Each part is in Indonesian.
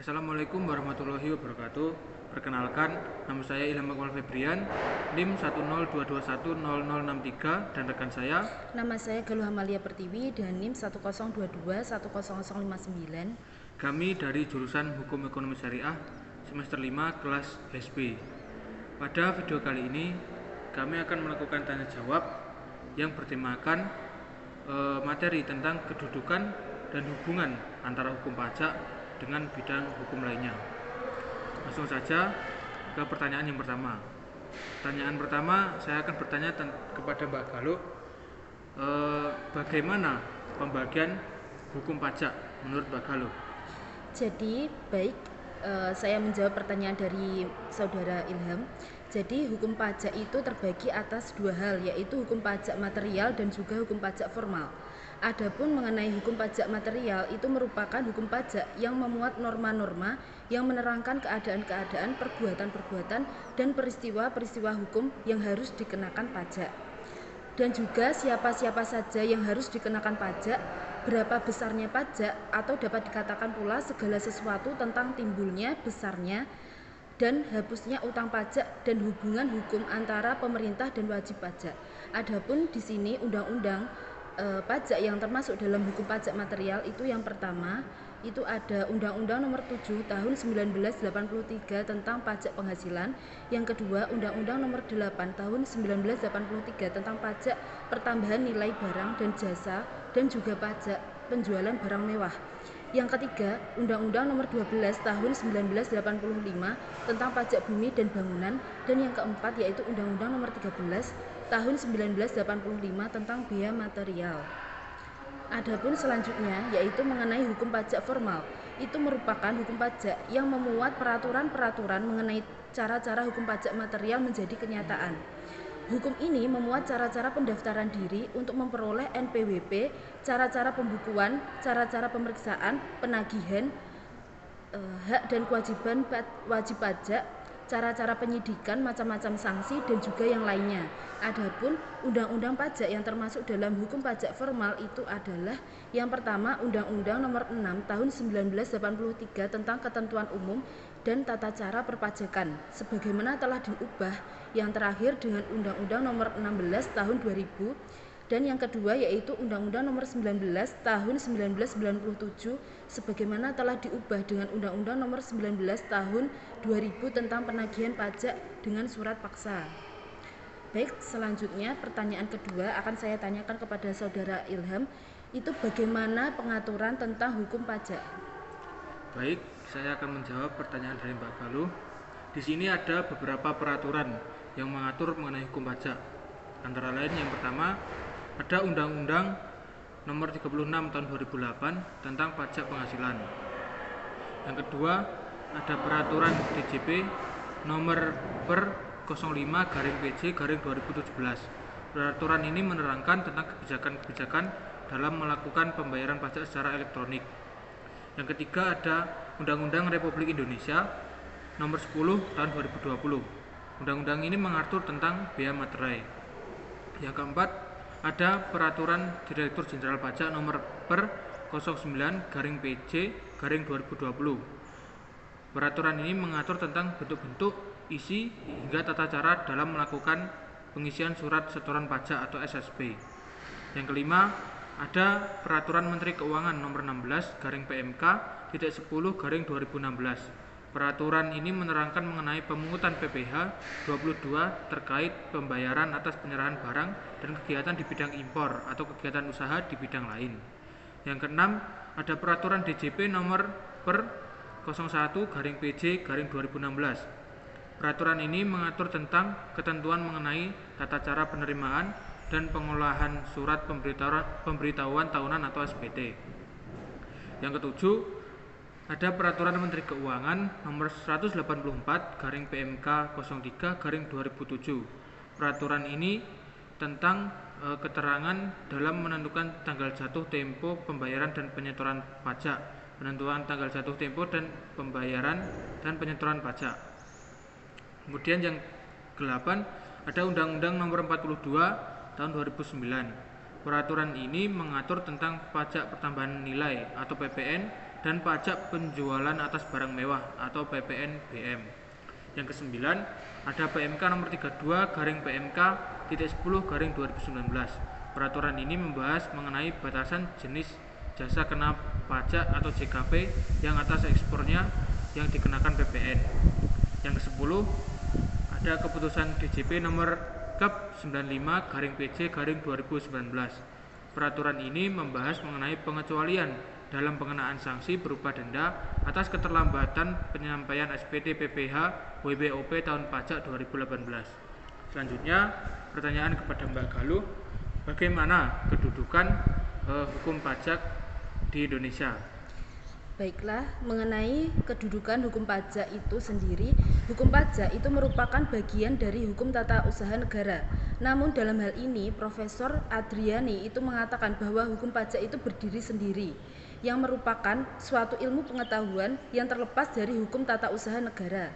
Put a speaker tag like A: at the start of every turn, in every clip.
A: Assalamualaikum warahmatullahi wabarakatuh. Perkenalkan, nama saya Ilham Akmal Febrian, NIM 102210063, dan rekan saya.
B: Nama saya Galuh Amalia Pertiwi dan NIM 102210059.
A: Kami dari jurusan Hukum Ekonomi Syariah semester 5 kelas SP. Pada video kali ini kami akan melakukan tanya jawab yang bertemakan materi tentang kedudukan dan hubungan antara hukum pajak dengan bidang hukum lainnya. Langsung saja ke pertanyaan yang pertama. Pertanyaan pertama, saya akan bertanya kepada Mbak Galuh, bagaimana pembagian hukum pajak menurut Mbak Galuh?
B: Jadi baik, saya menjawab pertanyaan dari saudara Ilham. Jadi hukum pajak itu terbagi atas dua hal, yaitu hukum pajak material dan juga hukum pajak formal. Adapun mengenai hukum pajak material, itu merupakan hukum pajak yang memuat norma-norma yang menerangkan keadaan-keadaan, perbuatan-perbuatan, dan peristiwa-peristiwa hukum yang harus dikenakan pajak. Dan juga siapa-siapa saja yang harus dikenakan pajak, berapa besarnya pajak, atau dapat dikatakan pula segala sesuatu tentang timbulnya, besarnya, dan hapusnya utang pajak dan hubungan hukum antara pemerintah dan wajib pajak. Adapun di sini undang-undang pajak yang termasuk dalam hukum pajak material itu yang pertama itu ada Undang-Undang Nomor 7 Tahun 1983 tentang pajak penghasilan. Yang kedua, Undang-Undang Nomor 8 Tahun 1983 tentang pajak pertambahan nilai barang dan jasa dan juga pajak penjualan barang mewah. Yang ketiga, Undang-Undang Nomor 12 Tahun 1985 tentang pajak bumi dan bangunan. Dan yang keempat yaitu Undang-Undang Nomor 13 Tahun 1985 tentang biaya material. Adapun selanjutnya yaitu mengenai hukum pajak formal. Itu merupakan hukum pajak yang memuat peraturan-peraturan mengenai cara-cara hukum pajak material menjadi kenyataan. Hukum ini memuat cara-cara pendaftaran diri untuk memperoleh NPWP, cara-cara pembukuan, cara-cara pemeriksaan, penagihan, hak dan kewajiban wajib pajak, cara-cara penyidikan, macam-macam sanksi, dan juga yang lainnya. Adapun undang-undang pajak yang termasuk dalam hukum pajak formal itu adalah yang pertama Undang-Undang Nomor 6 Tahun 1983 tentang ketentuan umum dan tata cara perpajakan sebagaimana telah diubah yang terakhir dengan Undang-Undang Nomor 16 Tahun 2000. Dan yang kedua yaitu Undang-Undang Nomor 19 Tahun 1997 sebagaimana telah diubah dengan Undang-Undang Nomor 19 Tahun 2000 tentang penagihan pajak dengan surat paksa. Baik, selanjutnya pertanyaan kedua akan saya tanyakan kepada saudara Ilham, itu bagaimana pengaturan tentang hukum pajak?
A: Baik, saya akan menjawab pertanyaan dari Mbak Galuh. Di sini ada beberapa peraturan yang mengatur mengenai hukum pajak. Antara lain yang pertama, ada Undang-Undang Nomor 36 Tahun 2008 tentang pajak penghasilan. Yang kedua, ada Peraturan DJP Nomor per 05/PJ/2017. Peraturan ini menerangkan tentang kebijakan-kebijakan dalam melakukan pembayaran pajak secara elektronik. Yang ketiga, ada Undang-Undang Republik Indonesia Nomor 10 Tahun 2020. Undang-undang ini mengatur tentang biaya materai. Yang keempat, ada Peraturan Direktur Jenderal Pajak Nomor per 09/PJ/2020. Peraturan ini mengatur tentang bentuk-bentuk, isi, hingga tata cara dalam melakukan pengisian surat setoran pajak atau SSP. Yang kelima, ada Peraturan Menteri Keuangan Nomor 16/PMK-10/2016. Peraturan ini menerangkan mengenai pemungutan PPh 22 terkait pembayaran atas penyerahan barang dan kegiatan di bidang impor atau kegiatan usaha di bidang lain. Yang keenam, ada Peraturan DJP Nomor per 01/PJ/2016. Peraturan ini mengatur tentang ketentuan mengenai tata cara penerimaan dan pengolahan surat pemberitahuan tahunan atau SPT. Yang ketujuh, ada Peraturan Menteri Keuangan Nomor 184/PMK-03/2007. Peraturan ini tentang keterangan dalam menentukan tanggal jatuh tempo pembayaran dan penyetoran pajak, penentuan tanggal jatuh tempo dan pembayaran dan penyetoran pajak. Kemudian yang ke-8, ada Undang-Undang Nomor 42 Tahun 2009. Peraturan ini mengatur tentang pajak pertambahan nilai atau PPN dan pajak penjualan atas barang mewah atau PPNBM. Yang kesembilan, ada PMK nomor 32 garing PMK titik 10 garing 2019. Peraturan ini membahas mengenai batasan jenis jasa kena pajak atau JKP yang atas ekspornya yang dikenakan PPN. Yang ke-10, ada keputusan DJP nomor Kep 95 garing PJ garing 2019. Peraturan ini membahas mengenai pengecualian dalam pengenaan sanksi berupa denda atas keterlambatan penyampaian SPT PPh WBOP tahun pajak 2018. Selanjutnya, pertanyaan kepada Mbak Galuh, bagaimana kedudukan hukum pajak di Indonesia?
B: Baiklah, mengenai kedudukan hukum pajak itu sendiri, hukum pajak itu merupakan bagian dari hukum tata usaha negara. Namun dalam hal ini, Profesor Adriani itu mengatakan bahwa hukum pajak itu berdiri sendiri, yang merupakan suatu ilmu pengetahuan yang terlepas dari hukum tata usaha negara.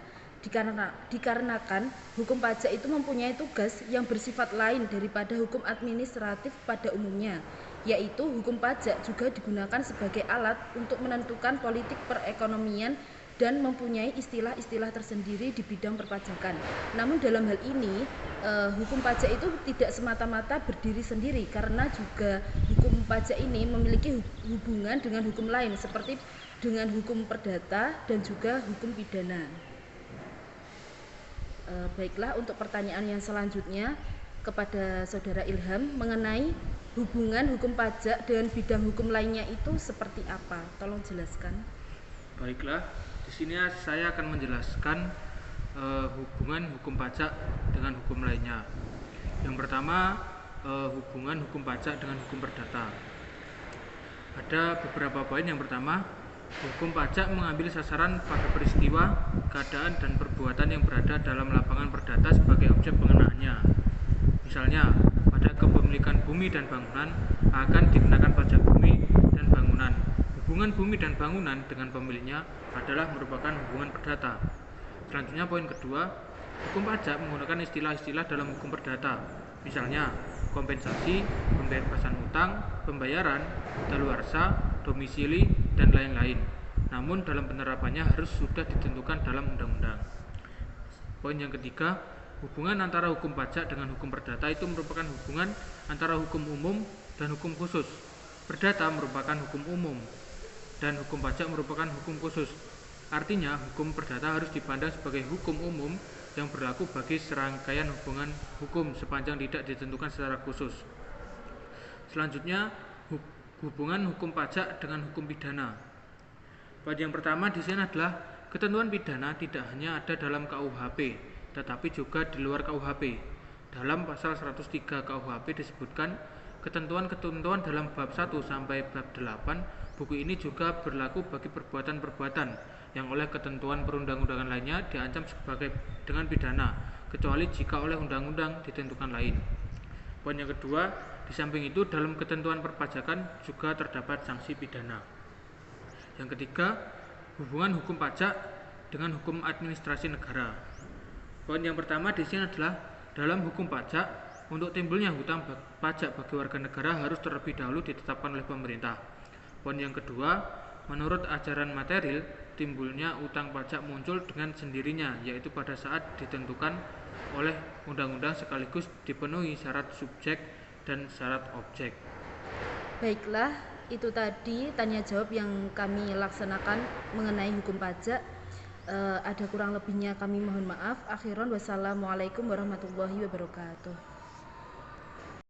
B: Dikarenakan hukum pajak itu mempunyai tugas yang bersifat lain daripada hukum administratif pada umumnya, yaitu hukum pajak juga digunakan sebagai alat untuk menentukan politik perekonomian dan mempunyai istilah-istilah tersendiri di bidang perpajakan. Namun dalam hal ini, hukum pajak itu tidak semata-mata berdiri sendiri, karena juga hukum pajak ini memiliki hubungan dengan hukum lain seperti dengan hukum perdata dan juga hukum pidana. Baiklah, untuk pertanyaan yang selanjutnya kepada Saudara Ilham mengenai hubungan hukum pajak dengan bidang hukum lainnya itu seperti apa? Tolong jelaskan.
A: Baiklah, di sini saya akan menjelaskan hubungan hukum pajak dengan hukum lainnya. Yang pertama, hubungan hukum pajak dengan hukum perdata. Ada beberapa poin. Yang pertama, hukum pajak mengambil sasaran pada peristiwa, keadaan, dan perbuatan yang berada dalam lapangan perdata sebagai objek pengenaannya. Misalnya, pada kepemilikan bumi dan bangunan akan dikenakan pajak bumi dan bangunan. Hubungan bumi dan bangunan dengan pemiliknya adalah merupakan hubungan perdata. Selanjutnya, poin kedua, hukum pajak menggunakan istilah-istilah dalam hukum perdata. Misalnya, kompensasi, pembebasan utang, pembayaran, daluarsa, domisili, dan lain-lain. Namun dalam penerapannya harus sudah ditentukan dalam undang-undang. Poin yang ketiga, hubungan antara hukum pajak dengan hukum perdata itu merupakan hubungan antara hukum umum dan hukum khusus. Perdata merupakan hukum umum dan hukum pajak merupakan hukum khusus. Artinya, hukum perdata harus dipandang sebagai hukum umum yang berlaku bagi serangkaian hubungan hukum sepanjang tidak ditentukan secara khusus. Selanjutnya, hubungan hukum pajak dengan hukum pidana. Poin yang pertama di sini adalah ketentuan pidana tidak hanya ada dalam KUHP, tetapi juga di luar KUHP. Dalam pasal 103 KUHP disebutkan ketentuan-ketentuan dalam bab 1 sampai bab 8 buku ini juga berlaku bagi perbuatan-perbuatan yang oleh ketentuan perundang-undangan lainnya diancam dengan pidana, kecuali jika oleh undang-undang ditentukan lain. Poin yang kedua, di samping itu dalam ketentuan perpajakan juga terdapat sanksi pidana. Yang ketiga, hubungan hukum pajak dengan hukum administrasi negara. Poin yang pertama di sini adalah dalam hukum pajak, untuk timbulnya hutang pajak bagi warga negara harus terlebih dahulu ditetapkan oleh pemerintah. Poin yang kedua, menurut ajaran material, timbulnya utang pajak muncul dengan sendirinya, yaitu pada saat ditentukan oleh undang-undang sekaligus dipenuhi syarat subjek dan syarat objek.
B: Baiklah, itu tadi tanya jawab yang kami laksanakan mengenai hukum pajak. Ada kurang lebihnya kami mohon maaf. Akhiran, wassalamualaikum warahmatullahi wabarakatuh.